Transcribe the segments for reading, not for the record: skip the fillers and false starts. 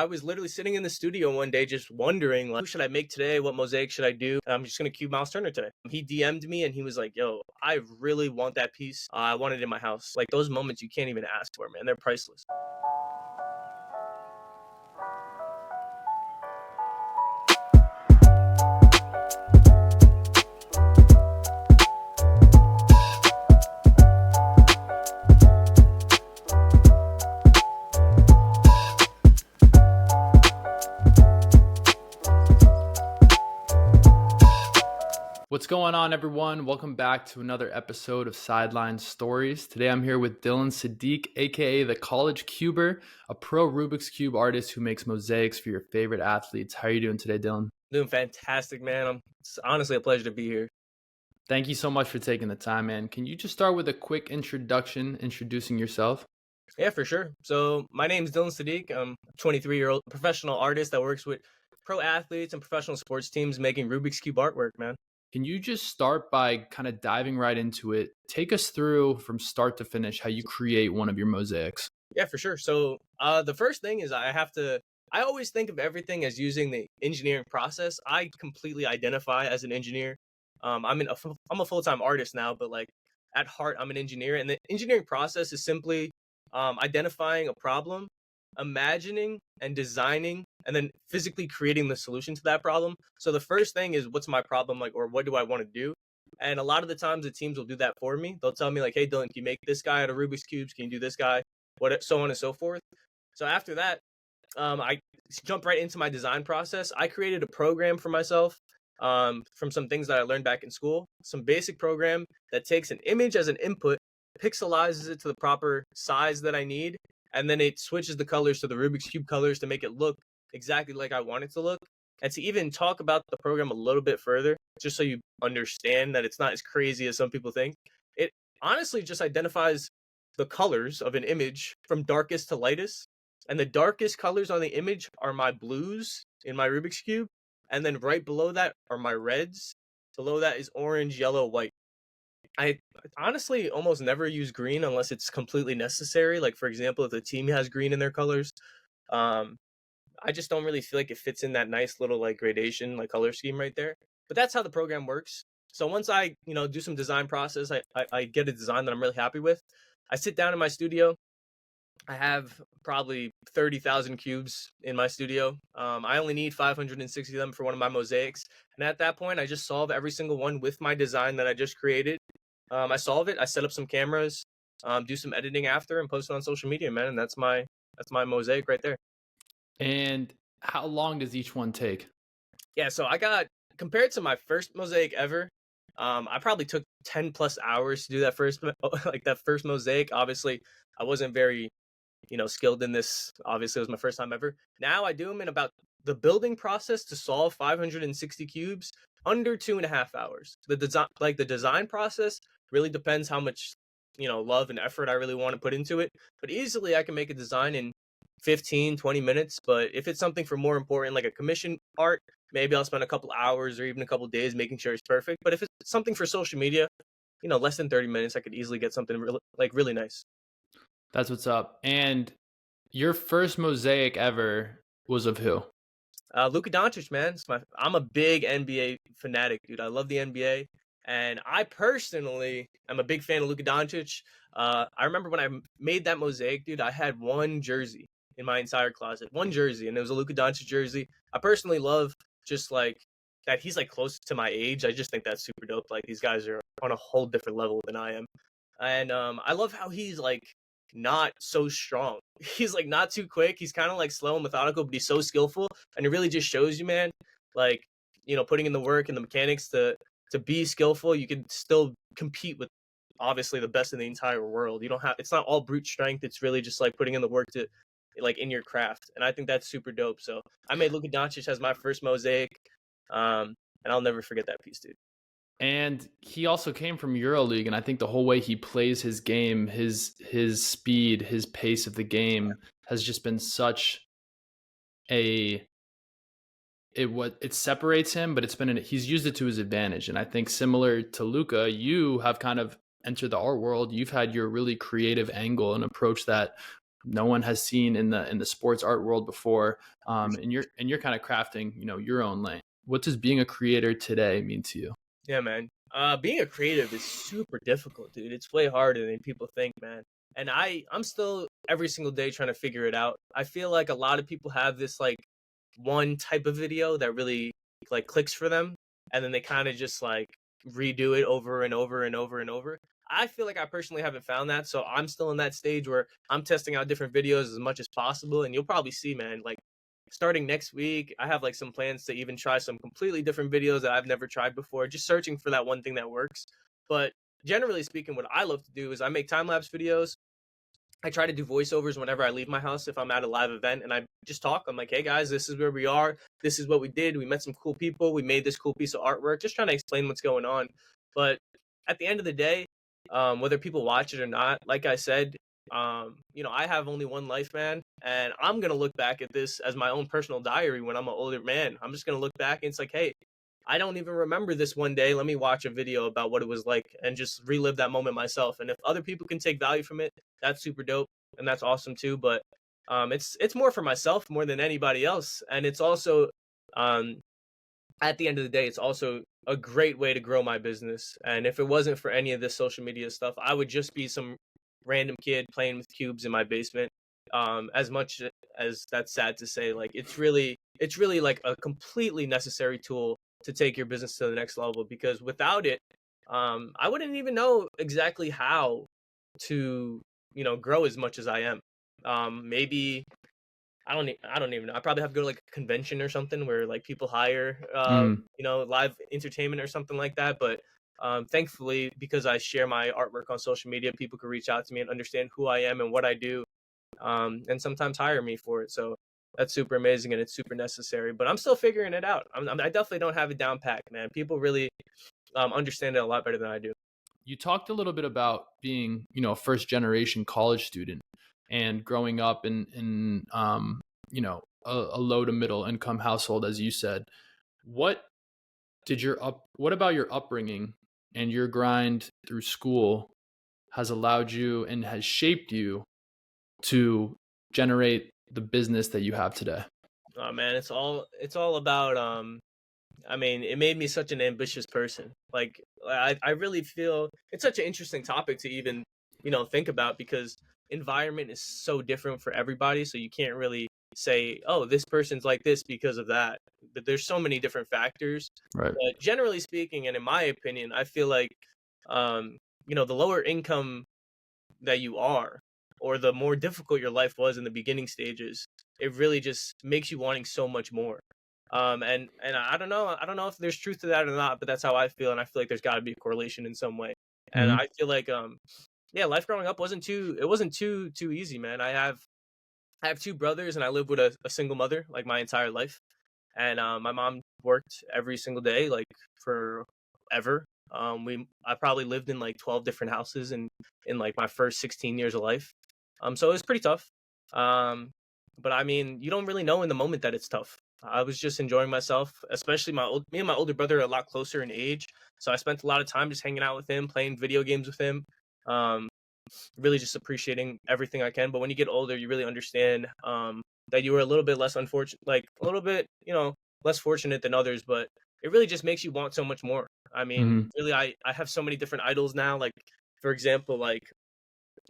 I was literally sitting in the studio one day just wondering, like, who should I make today? What mosaic should I do? And I'm just going to cube Miles Turner today. He DM'd me and he was like, yo, I really want that piece. I want it in my house. Like, those moments you can't even ask for, man. They're priceless. What's going on, everyone? Welcome back to another episode of Sideline Stories. Today I'm here with Dylan Sadiq, aka the College Cuber, a pro Rubik's Cube artist who makes mosaics for your favorite athletes. How are you doing today, Dylan? Doing fantastic, man. It's honestly a pleasure to be here. Thank you so much for taking the time, man. Can you just start with a quick introduction, introducing yourself? Yeah, for sure. So my name is Dylan Sadiq. I'm a 23-year-old professional artist that works with pro athletes and professional sports teams making Rubik's Cube artwork, man. Can you just start by kind of diving right into it? Take us through from start to finish how you create one of your mosaics. Yeah, for sure. So the first thing is I always think of everything as using the engineering process. I completely identify as an engineer. I'm a full-time artist now, but like at heart, I'm an engineer. And the engineering process is simply identifying a problem, imagining and designing, and then physically creating the solution to that problem. So the first thing is, what's my problem, like, or what do I want to do? And a lot of the times the teams will do that for me. They'll tell me like, hey Dylan, can you make this guy out of Rubik's cubes? Can you do this guy? So on and so forth. So after that, I jump right into my design process. I created a program for myself from some things that I learned back in school. Some basic program that takes an image as an input, pixelizes it to the proper size that I need, and then it switches the colors to the Rubik's Cube colors to make it look exactly like I want it to look. And to even talk about the program a little bit further, just so you understand that it's not as crazy as some people think, it honestly just identifies the colors of an image from darkest to lightest. And the darkest colors on the image are my blues in my Rubik's Cube. And then right below that are my reds. Below that is orange, yellow, white. I honestly almost never use green unless it's completely necessary. Like, for example, if the team has green in their colors, I just don't really feel like it fits in that nice little like gradation, like color scheme right there. But that's how the program works. So once I, do some design process, I get a design that I'm really happy with. I sit down in my studio. I have probably 30,000 cubes in my studio. I only need 560 of them for one of my mosaics. And at that point, I just solve every single one with my design that I just created. I solve it. I set up some cameras, do some editing after, and post it on social media, man. And that's my mosaic right there. And how long does each one take? Yeah, so compared to my first mosaic ever, I probably took 10 plus hours to do that first mosaic. Obviously, I wasn't very, skilled in this. Obviously, it was my first time ever. Now I do them in about the building process to solve 560 cubes under 2.5 hours. The design process really depends how much, love and effort I really want to put into it. But easily I can make a design in 15, 20 minutes. But if it's something for more important, like a commission art, maybe I'll spend a couple hours or even a couple days making sure it's perfect. But if it's something for social media, less than 30 minutes, I could easily get something really nice. That's what's up. And your first mosaic ever was of who? Luka Doncic, man. I'm a big NBA fanatic, dude. I love the NBA. And I personally am a big fan of Luka Doncic. I remember when I made that mosaic, dude, I had one jersey in my entire closet. One jersey, and it was a Luka Doncic jersey. I personally love just like that he's like close to my age. I just think that's super dope. Like, these guys are on a whole different level than I am. And I love how he's like not so strong. He's like not too quick. He's kind of like slow and methodical, but he's so skillful. And it really just shows you, man, like, putting in the work and the mechanics to be skillful, you can still compete with obviously the best in the entire world. It's not all brute strength. It's really just like putting in the work to like in your craft. And I think that's super dope. So I made Luka Doncic as my first mosaic. And I'll never forget that piece, dude. And he also came from EuroLeague, and I think the whole way he plays his game, his speed, his pace of the game has just been such it separates him, but he's used it to his advantage. And I think similar to Luka, you have kind of entered the art world. You've had your really creative angle and approach that no one has seen in the sports art world before. And you're kind of crafting, your own lane. What does being a creator today mean to you? Yeah, man. Being a creative is super difficult, dude. It's way harder than people think, man. And I'm still every single day trying to figure it out. I feel like a lot of people have this like one type of video that really like clicks for them, and then they kind of just like redo it over and over and over and over. I feel like I personally haven't found that, so I'm still in that stage where I'm testing out different videos as much as possible, and you'll probably see, man, like starting next week, I have like some plans to even try some completely different videos that I've never tried before, just searching for that one thing that works. But generally speaking, what I love to do is I make time lapse videos. I try to do voiceovers whenever I leave my house if I'm at a live event, and I just talk. I'm like, hey guys, this is where we are. This is what we did. We met some cool people. We made this cool piece of artwork. Just trying to explain what's going on. But at the end of the day, whether people watch it or not, like I said, I have only one life, man, and I'm gonna look back at this as my own personal diary when I'm an older man. I'm just gonna look back and it's like, hey, I don't even remember this one day. Let me watch a video about what it was like and just relive that moment myself. And if other people can take value from it, that's super dope and that's awesome too. But it's more for myself more than anybody else, and it's also um, at the end of the day, it's also a great way to grow my business. And if it wasn't for any of this social media stuff, I would just be some random kid playing with cubes in my basement. As much as that's sad to say, like it's really like a completely necessary tool to take your business to the next level, because without it, I wouldn't even know exactly how to, grow as much as I am. Maybe I don't even know. I probably have to go to like a convention or something where like people hire Mm, live entertainment or something like that. But thankfully, because I share my artwork on social media, people can reach out to me and understand who I am and what I do, and sometimes hire me for it. So that's super amazing and it's super necessary. But I'm still figuring it out. I definitely don't have it down pat, man. People really understand it a lot better than I do. you talked a little bit about being, a first generation college student and growing up in a low to middle income household, as you said. What what about your upbringing and your grind through school has allowed you and has shaped you to generate the business that you have today? Oh man, it's all about I mean, it made me such an ambitious person. Like, I really feel it's such an interesting topic to even, think about, because environment is so different for everybody. So you can't really say, oh, this person's like this because of that. But there's so many different factors. Right. But generally speaking, and in my opinion, I feel like, the lower income that you are, or the more difficult your life was in the beginning stages, it really just makes you wanting so much more. And I don't know if there's truth to that or not, but that's how I feel, and I feel like there's got to be a correlation in some way. And Hmm. I feel like yeah, life growing up wasn't too easy, man. I have two brothers, and I live with a single mother like my entire life. And my mom worked every single day, like forever. I probably lived in like 12 different houses in like my first 16 years of life. So it was pretty tough. Um, but I mean, you don't really know in the moment that it's tough. I was just enjoying myself, especially me and my older brother are a lot closer in age, so I spent a lot of time just hanging out with him, playing video games with him. Um, really just appreciating everything I can. But when you get older, you really understand that you were a little bit less unfortunate, like a little bit, less fortunate than others. But it really just makes you want so much more. I mean, Hmm. really, I have so many different idols now. Like, for example, like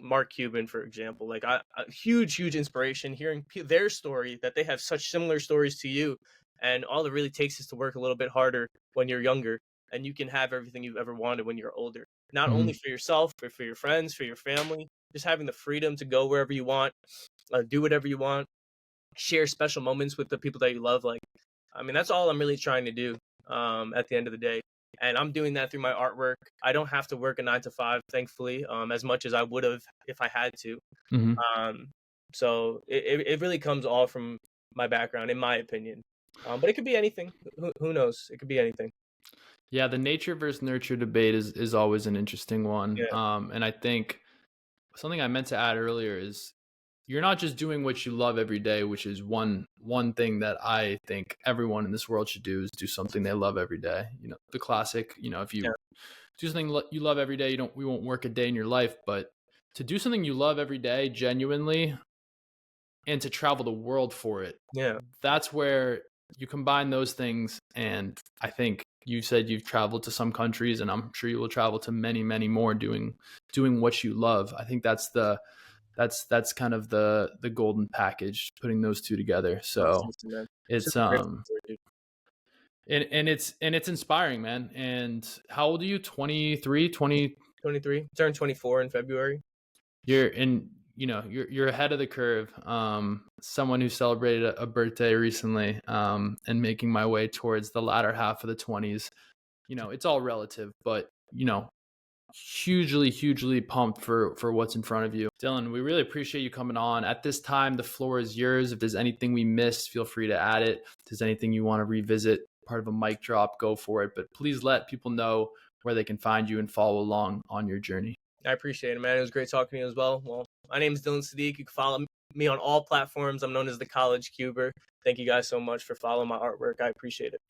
Mark Cuban, for example, like a huge inspiration hearing their story, that they have such similar stories to you, and all it really takes is to work a little bit harder when you're younger, and you can have everything you've ever wanted when you're older. Not only Hmm. for yourself, but for your friends, for your family. Just having the freedom to go wherever you want, do whatever you want, share special moments with the people that you love. Like, I mean, that's all I'm really trying to do at the end of the day. And I'm doing that through my artwork. I don't have to work a 9 to 5, thankfully, as much as I would have if I had to. Hmm. Um, so it really comes all from my background, in my opinion. But it could be anything. Who knows? It could be anything. Yeah, the nature versus nurture debate is always an interesting one. Yeah. And I think something I meant to add earlier is you're not just doing what you love every day, which is one thing that I think everyone in this world should do, is do something they love every day. The classic, if Yeah. you do something you love every day, we won't work a day in your life. But to do something you love every day genuinely, and to travel the world for it. Yeah. That's where you combine those things. And I think you said you've traveled to some countries, and I'm sure you will travel to many, many more doing what you love. I think that's kind of the golden package, putting those two together. So Awesome, man. it's Super grateful for it, dude. and it's inspiring, man. And how old are you? 23, 20? 23, turned 24 in February. You're in, you're ahead of the curve. Someone who celebrated a birthday recently, and making my way towards the latter half of the 20s. It's all relative, but hugely pumped for what's in front of you. Dylan, we really appreciate you coming on. At this time, the floor is yours. If there's anything we missed, feel free to add it. If there's anything you want to revisit, part of a mic drop, go for it. But please let people know where they can find you and follow along on your journey. I appreciate it, man. It was great talking to you as well. Well, my name is Dylan Sadiq. You can follow me on all platforms. I'm known as the College Cuber. Thank you guys so much for following my artwork. I appreciate it.